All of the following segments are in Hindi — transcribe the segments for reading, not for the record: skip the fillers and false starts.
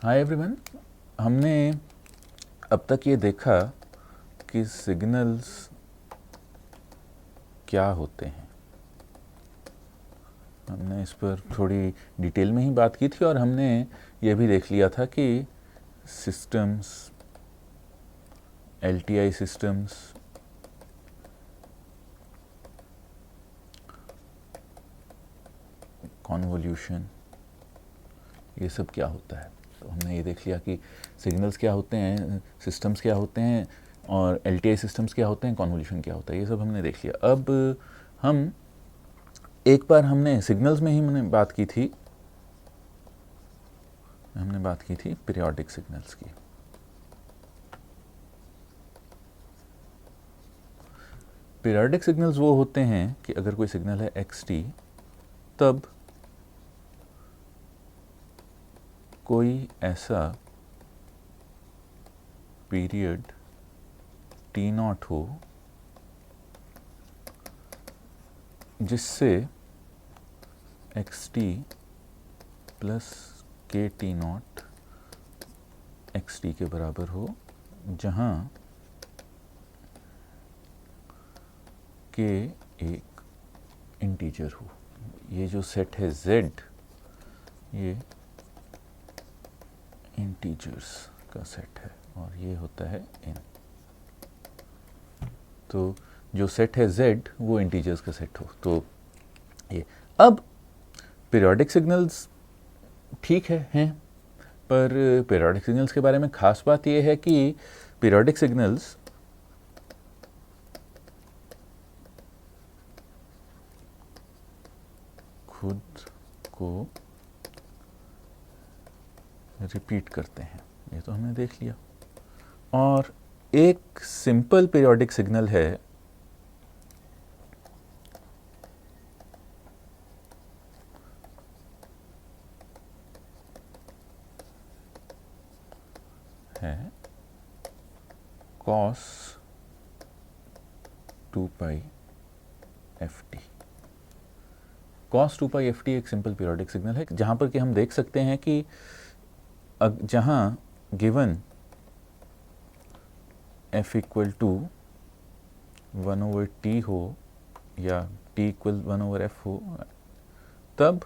Hi everyone. हमने अब तक ये देखा कि सिग्नल्स क्या होते हैं। हमने इस पर थोड़ी डिटेल में ही बात की थी और हमने ये भी देख लिया था कि सिस्टम्स, एलटीआई सिस्टम्स, कॉन्वोल्यूशन, ये सब क्या होता है। तो हमने ये देख लिया कि सिग्नल्स क्या होते हैं, सिस्टम्स क्या होते हैं और एलटीआई सिस्टम्स क्या होते हैं, कॉन्वोल्यूशन क्या होता है, ये सब हमने देख लिया। अब हम एक बार हमने सिग्नल्स में ही बात की थी, हमने बात की थी पीरियोडिक सिग्नल्स की। पीरियोडिक सिग्नल्स वो होते हैं कि अगर कोई सिग्नल है एक्स टी, तब कोई ऐसा पीरियड टी नॉट हो जिससे एक्स टी प्लस के टी नॉट एक्स टी के बराबर हो, जहाँ के एक इंटीजर हो। ये जो सेट है z, ये इंटीजर्स का सेट है और ये होता है n। तो जो सेट है z वो इंटीजर्स का सेट हो। तो ये अब पीरियोडिक सिग्नल्स ठीक हैं, पर पीरियोडिक सिग्नल्स के बारे में ख़ास बात यह है कि पीरियोडिक सिग्नल्स खुद को रिपीट करते हैं। ये तो हमने देख लिया। और एक सिंपल पीरियोडिक सिग्नल है cos 2 pi F T. cos 2 pi F T एक सिंपल पीरियोडिक सिग्नल है जहाँ पर कि हम देख सकते हैं कि जहाँ given f equal to 1/t हो या t इक्वल 1/f हो, तब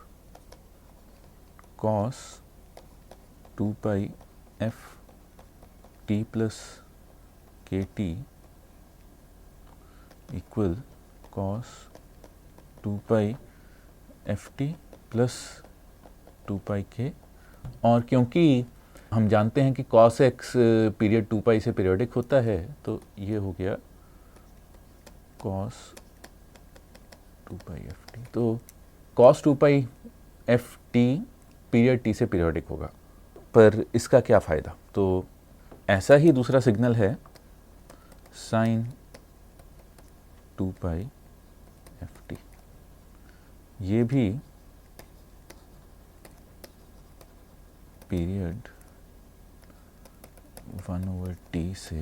cos 2 pi F T plus के T equal cos 2 pi F T plus 2 pi के। और क्योंकि हम जानते हैं कि cos x पीरियड 2 पाई से पीरियोडिक होता है, तो ये हो गया cos 2 पाई एफ टी। तो cos 2 pi F T period t से पीरियोडिक होगा, पर इसका क्या फ़ायदा। तो ऐसा ही दूसरा सिग्नल है sin 2 पाई एफ टी। ये भी पीरियड 1/t से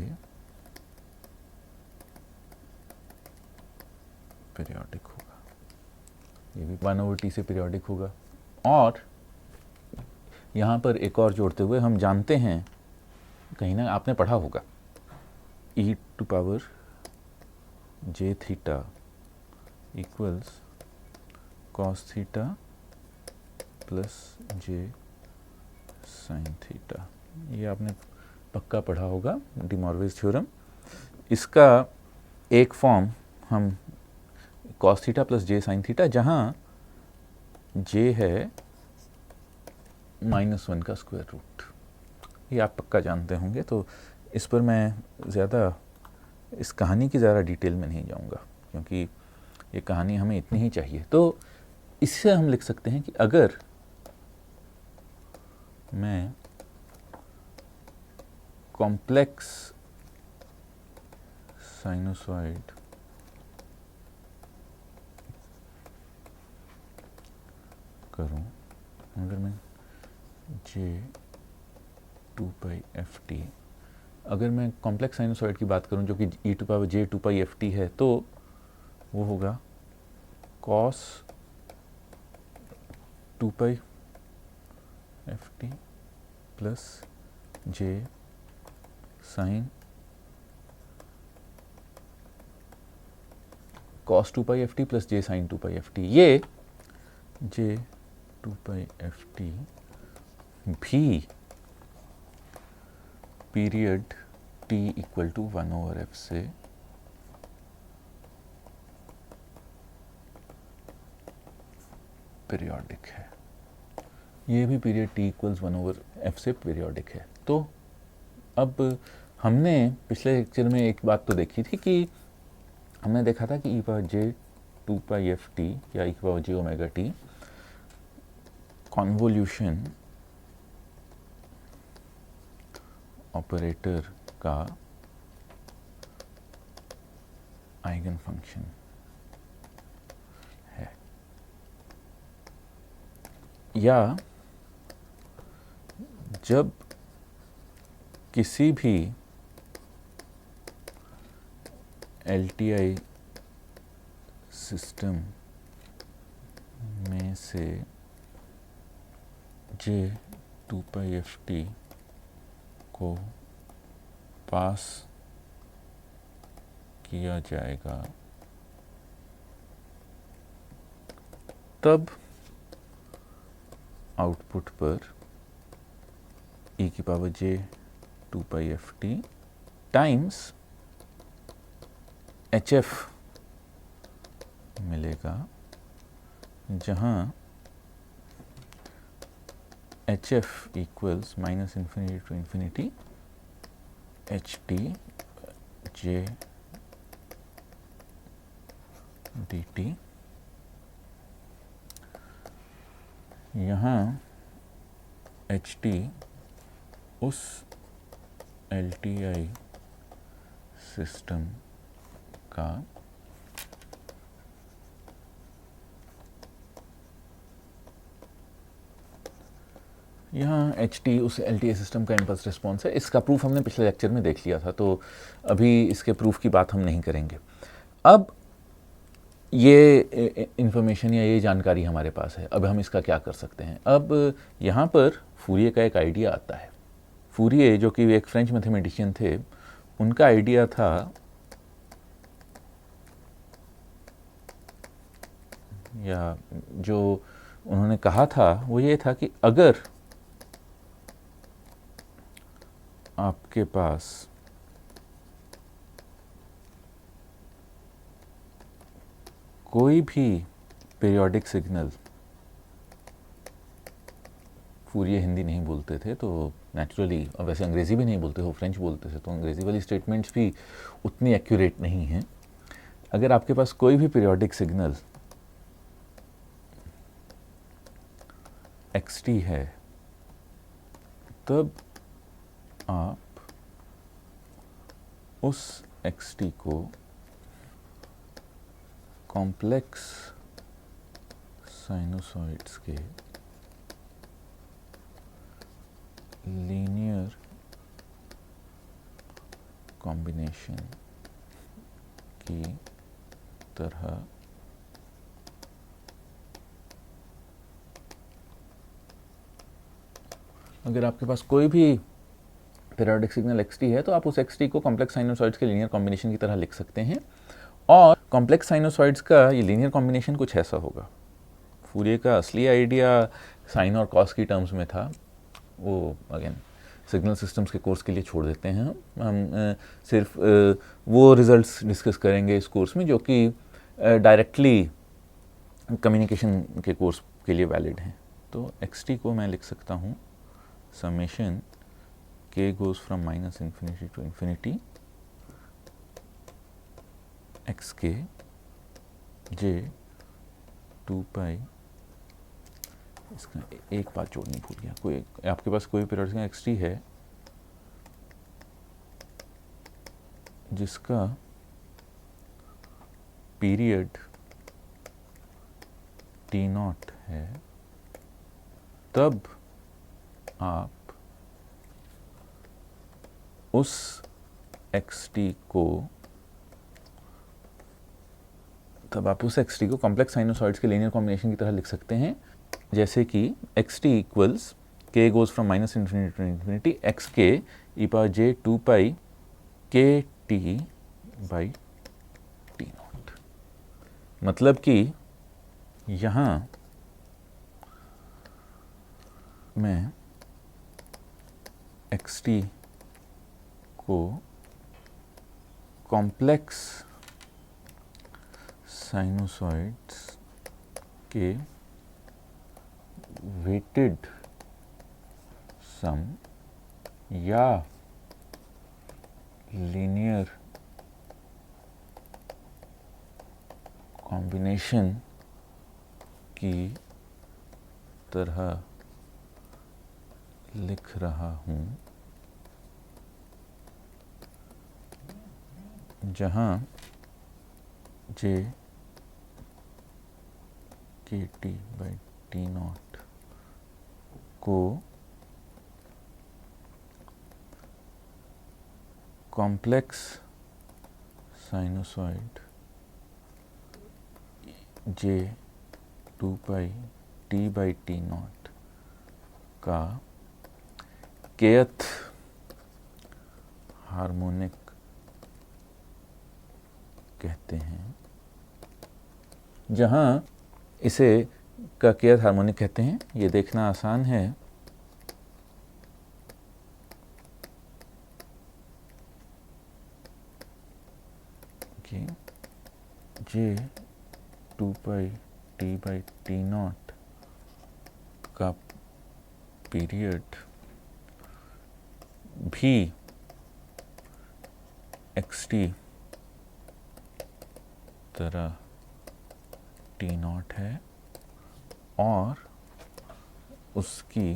पीरियोडिक होगा। ये भी 1/t से पीरियोडिक होगा। और यहाँ पर एक और जोड़ते हुए हम जानते हैं, कहीं ना आपने पढ़ा होगा, e to power j theta equals cos theta plus j sin theta. ये आपने पक्का पढ़ा होगा, डी मॉर्गन्स थ्योरम। इसका एक फॉर्म हम cos theta plus j sin theta, जहाँ j है -1 का स्क्वायर रूट। ये आप पक्का जानते होंगे, तो इस पर मैं ज़्यादा इस कहानी की ज़्यादा डिटेल में नहीं जाऊंगा, क्योंकि ये कहानी हमें इतनी ही चाहिए। तो इससे हम लिख सकते हैं कि अगर मैं कॉम्प्लेक्स साइनोसॉइड करूं, अगर मैं j 2 पाई एफ टी, अगर मैं कॉम्प्लेक्स साइनोसॉइड की बात करूं जो कि e to power j 2 pi F T है, तो वो होगा cos 2 pi F T plus J sine cos 2 pi F T plus J sine 2 pi F T, ये जे 2 पाई एफ टी भी period t equal to 1/f से पीरियोडिक है। ये भी पीरियड t इक्वल्स 1/f से पीरियोडिक है। तो अब हमने पिछले लेक्चर में एक बात तो देखी थी कि हमने देखा था कि e power j 2 pi F T या e power j omega T convolution operator का आइगन फंक्शन है, या जब किसी भी एलटीआई सिस्टम में से जे 2 पाई एफ टी को पास किया जाएगा, तब आउटपुट पर e की power j 2 pi F T times HF मिलेगा, जहां HF इक्वल्स minus infinity to infinity H T J D T. यहाँ एच टी उस एल टी आई सिस्टम का यहाँ एच टी उस एल टी आई सिस्टम का इम्पल्स रिस्पॉन्स है। इसका प्रूफ हमने पिछले लेक्चर में देख लिया था, तो अभी इसके प्रूफ की बात हम नहीं करेंगे। अब ये इंफॉर्मेशन या ये जानकारी हमारे पास है, अब हम इसका क्या कर सकते हैं। अब यहाँ पर फूरिये का एक आइडिया आता है। फूरिये जो कि एक फ्रेंच मैथमेटिशियन थे, उनका आइडिया था या जो उन्होंने कहा था वो ये था कि अगर आपके पास कोई भी पीरियोडिक सिग्नल, फूरिये हिंदी नहीं बोलते थे तो नेचुरली, और वैसे अंग्रेज़ी भी नहीं बोलते, वो फ्रेंच बोलते थे, तो अंग्रेज़ी वाली स्टेटमेंट्स भी उतनी एक्यूरेट नहीं हैं। अगर आपके पास कोई भी पीरियोडिक सिग्नल xt है, तब आप उस xt को कॉम्प्लेक्स साइनोसॉइड्स के लीनियर कॉम्बिनेशन की तरह अगर आपके पास कोई भी पीरियोडिक सिग्नल xt है तो आप उस xt को कॉम्प्लेक्स साइनोसॉइड्स के लीनियर कॉम्बिनेशन की तरह लिख सकते हैं। और कॉम्प्लेक्स साइनोसॉइड्स का ये लीनियर कॉम्बिनेशन कुछ ऐसा होगा। फूरिये का असली आइडिया साइन और कॉस की टर्म्स में था, वो अगेन सिग्नल सिस्टम्स के कोर्स के लिए छोड़ देते हैं। हम सिर्फ वो रिजल्ट्स डिस्कस करेंगे इस कोर्स में जो कि डायरेक्टली कम्युनिकेशन के कोर्स के लिए वैलिड हैं। तो xt को मैं लिख सकता हूँ summation k goes from minus infinity to infinity xk j 2 pi। इसका एक बात जोड़नी भूल गया, कोई आपके पास कोई पीरियोडिक xt है जिसका पीरियड t0 है, तब आप उस xt को कॉम्प्लेक्स साइनोसॉइड्स के लीनियर कॉम्बिनेशन की तरह लिख सकते हैं, जैसे कि xt equals k goes from minus infinity to infinity xk e power j 2 pi kt by t naught। मतलब कि यहाँ मैं xt को कॉम्प्लेक्स साइनोसॉइड्स के वेटेड सम या लीनियर कॉम्बिनेशन की तरह लिख रहा हूँ, जहाँ j kt by t naught को complex sinusoid j 2 pi t by t naught का kth हार्मोनिक कहते हैं। जहाँ इसे का kth हार्मोनिक कहते हैं, ये देखना आसान है कि j 2 pi t by t naught का पीरियड भी xt तरह t naught है और उसकी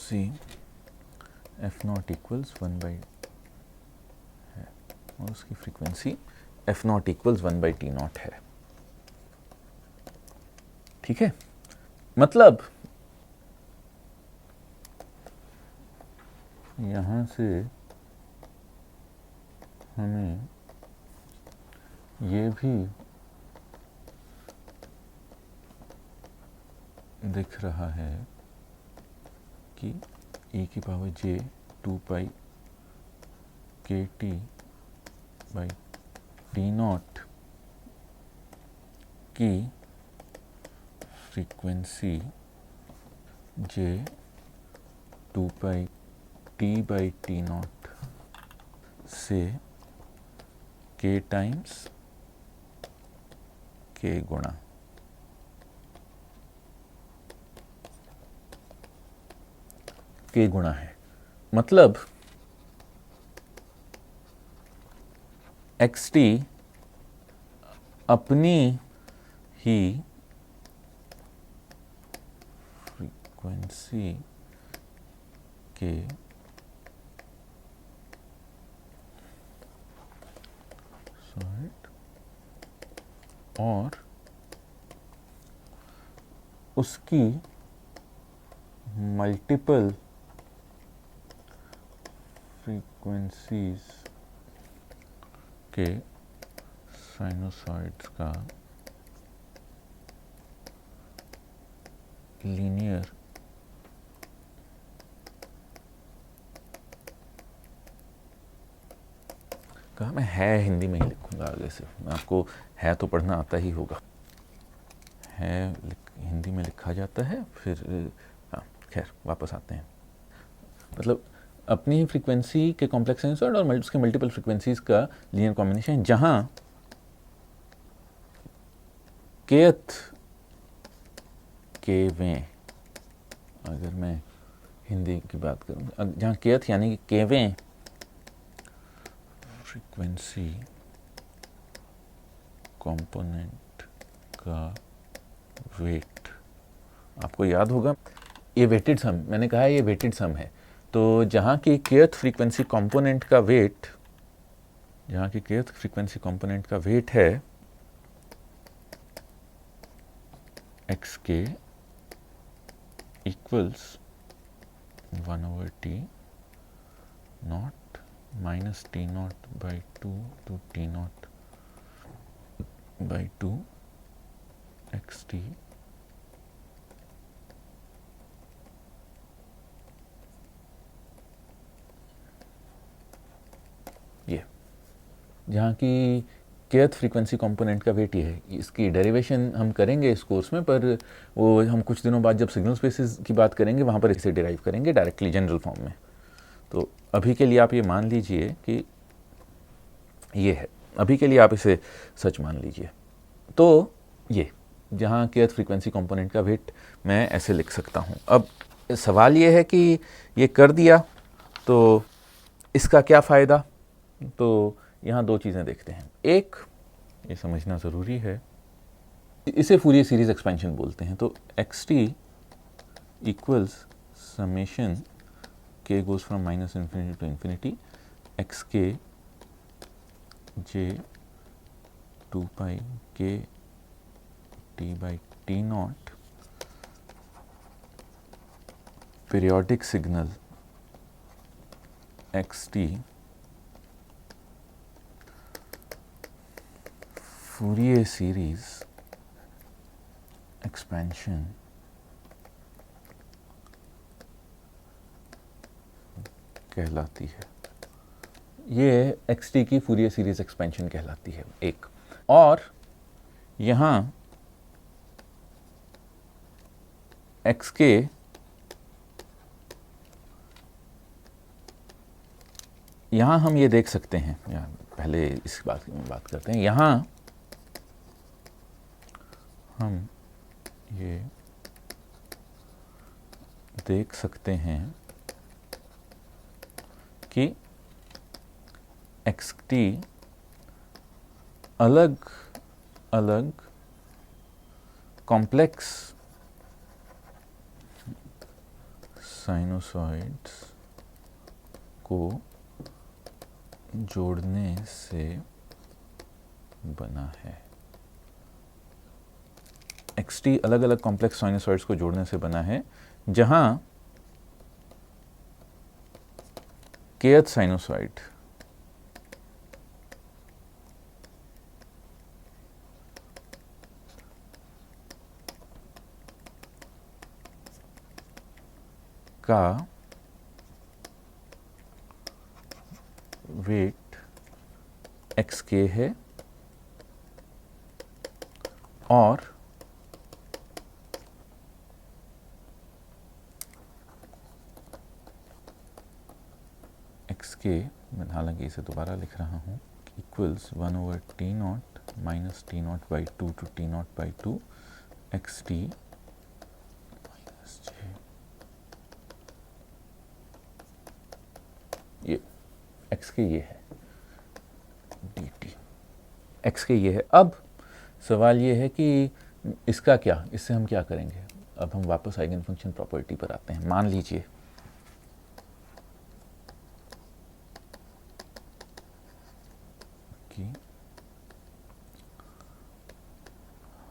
c f naught equals 1 by है और उसकी frequency f naught equals 1 by t naught है। ठीक है, मतलब यहाँ से हमें ये भी दिख रहा है कि e की power j 2 pi kt by t naught की frequency j 2 pi t by t naught से k टाइम्स k गुणा k गुणा है। मतलब xt अपनी ही फ्रीक्वेंसी के और उसकी मल्टीपल फ्रीक्वेंसीज के साइनोसॉइड्स का लीनियर कहा मैं है हिंदी में ही लिखूंगा आगे से, आपको है तो पढ़ना आता ही होगा, है हिंदी में लिखा जाता है। फिर हाँ खैर वापस आते हैं। मतलब अपनी ही फ्रीक्वेंसी के कॉम्प्लेक्स साइनसॉइड और उसके मल्टीपल फ्रीक्वेंसीज का लीनियर कॉम्बिनेशन, जहां kth केवें, अगर मैं हिंदी की बात करूं, जहां kth यानी कि केवें फ्रीक्वेंसी कंपोनेंट का वेट, आपको याद होगा ये वेटेड सम, मैंने कहा ये वेटेड सम है। तो जहाँ की kth फ्रीक्वेंसी कंपोनेंट का वेट, जहाँ की kth फ्रीक्वेंसी कंपोनेंट का वेट है xk equals 1/t naught minus t naught by 2 to t naught by 2 xt जहाँ की kth फ्रीक्वेंसी कंपोनेंट का वेट ये है। इसकी डेरिवेशन हम करेंगे इस कोर्स में, पर वो हम कुछ दिनों बाद जब सिग्नल स्पेसेस की बात करेंगे वहाँ पर इसे डिराइव करेंगे डायरेक्टली जनरल फॉर्म में। तो अभी के लिए आप ये मान लीजिए कि ये है, अभी के लिए आप इसे सच मान लीजिए। तो ये जहाँ kth फ्रीक्वेंसी कंपोनेंट का वेट मैं ऐसे लिख सकता हूँ। अब सवाल ये है कि ये कर दिया तो इसका क्या फ़ायदा। तो यहाँ दो चीज़ें देखते हैं। एक, ये समझना ज़रूरी है, इसे फूरियर सीरीज एक्सपेंशन बोलते हैं। तो एक्स टी इक्वल्स समेशन के goes from minus infinity to infinity X के जे 2 पाई के T by T not periodic signal X T Fourier series expansion कहलाती है। ये एक्स टी की फूरियर सीरीज एक्सपेंशन कहलाती है एक। और यहाँ एक्स के यहाँ हम ये देख सकते हैं, या पहले इस बात की बात करते हैं। यहाँ हम ये देख सकते हैं कि एक्स टी अलग अलग कॉम्प्लेक्स साइनोसॉइड्स को जोड़ने से बना है। एक्स टी अलग अलग कॉम्प्लेक्स साइनोसॉइड्स को जोड़ने से बना है, जहां kth साइनोसॉइड का वेट एक्स के है और एक्स के, मैं हालांकि इसे दोबारा लिख रहा हूँ, equals 1/t0 minus t0 by 2 two t0 by 2 x t minus j, ये एक्स के ये है डी टी, एक्स के ये है। अब सवाल ये है कि इसका क्या, इससे हम क्या करेंगे। अब हम वापस आइगन फंक्शन प्रॉपर्टी पर आते हैं। मान लीजिए कि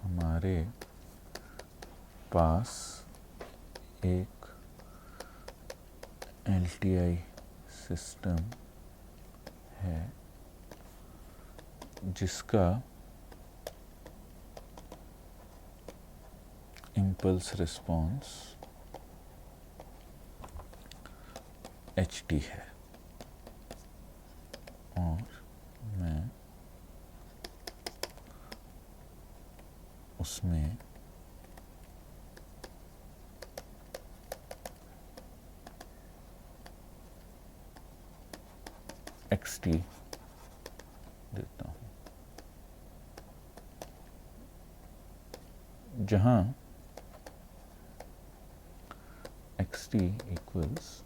हमारे पास एक एलटीआई सिस्टम है जिसका इम्पल्स रिस्पॉन्स ht है और मैं उसमें xt देता हूँ, जहाँ xt इक्वल्स,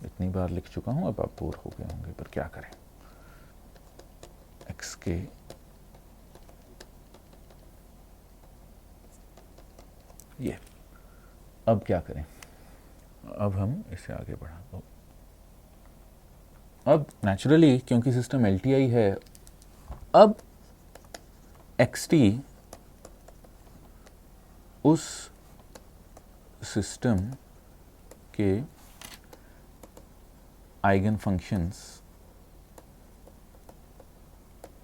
इतनी बार लिख चुका हूँ, अब आप बोर हो गए होंगे, पर क्या करें। एक्स के ये, अब क्या करें, अब हम इसे आगे बढ़ा दो। अब नेचुरली क्योंकि सिस्टम एलटीआई है, अब xt उस सिस्टम के आइगन फंक्शंस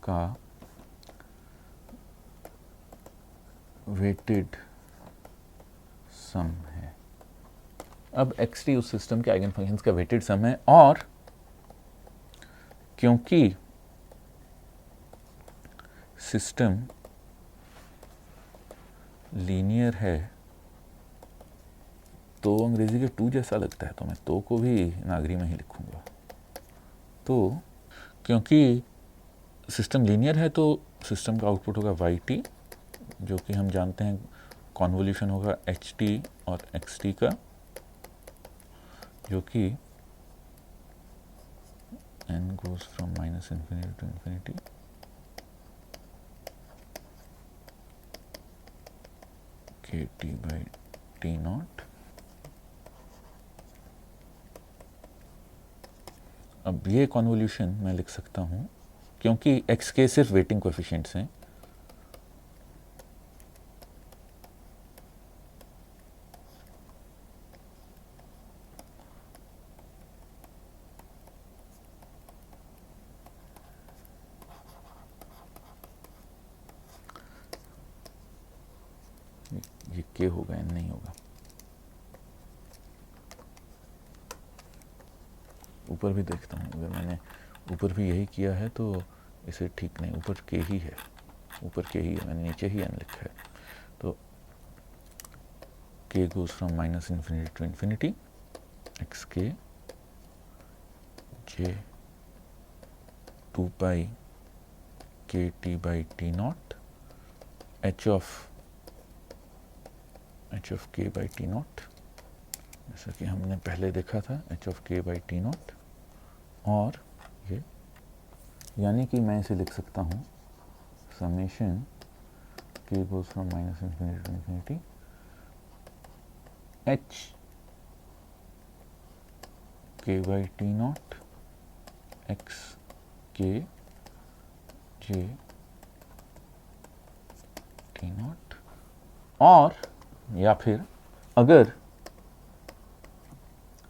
का वेटेड सम है। अब xt उस सिस्टम के आइगन फंक्शंस का वेटेड सम है, और क्योंकि सिस्टम लीनियर है, तो अंग्रेजी के टू जैसा लगता है, तो मैं तो को भी नागरी में ही लिखूंगा। तो क्योंकि सिस्टम लीनियर है तो सिस्टम का आउटपुट होगा yt, जो कि हम जानते हैं कॉन्वोल्यूशन होगा ht और xt का, जो कि n goes from -infinity to infinity kt by t naught। अब ये कॉन्वोल्यूशन मैं लिख सकता हूँ, क्योंकि x के सिर्फ वेटिंग कोएफिशिएंट्स हैं, ये k होगा, n नहीं होगा। ऊपर भी देखता हूँ, अगर मैंने ऊपर भी यही किया है तो इसे ठीक नहीं, ऊपर k ही है, ऊपर k ही है, मैंने नीचे ही n लिखा है। तो k goes from -infinity to infinity xk j 2 pi kt by t naught h of k by t naught, जैसा कि हमने पहले देखा था h of k by t naught। और ये यानी कि मैं इसे लिख सकता हूँ summation k goes from -infinity to infinity h k by t naught x k j t naught। और या फिर अगर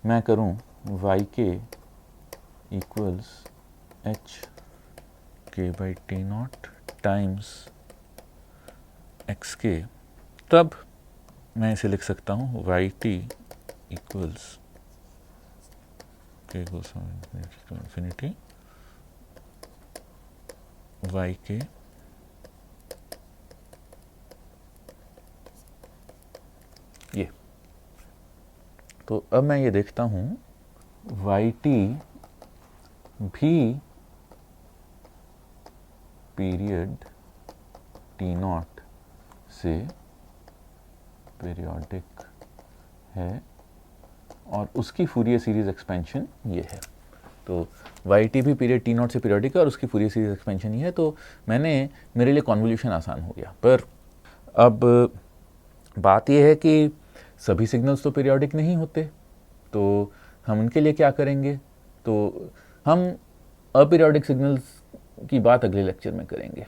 मैं करूं y k equals h k by t naught times x k, तब मैं इसे लिख सकता हूँ y t equals k goes from infinity to infinity y k ये। तो अब मैं ये देखता हूँ y t भी पीरियड t नॉट से पीरियोडिक है और उसकी फूरियर सीरीज एक्सपेंशन ये है। तो yt भी पीरियड t नॉट से पीरियोडिक है और उसकी फूरियर सीरीज एक्सपेंशन ये है। तो मेरे लिए कॉन्वोल्यूशन आसान हो गया। पर अब बात यह है कि सभी सिग्नल्स तो पीरियोडिक नहीं होते, तो हम उनके लिए क्या करेंगे? तो हम अपीरियोडिक सिग्नल्स की बात अगले लेक्चर में करेंगे।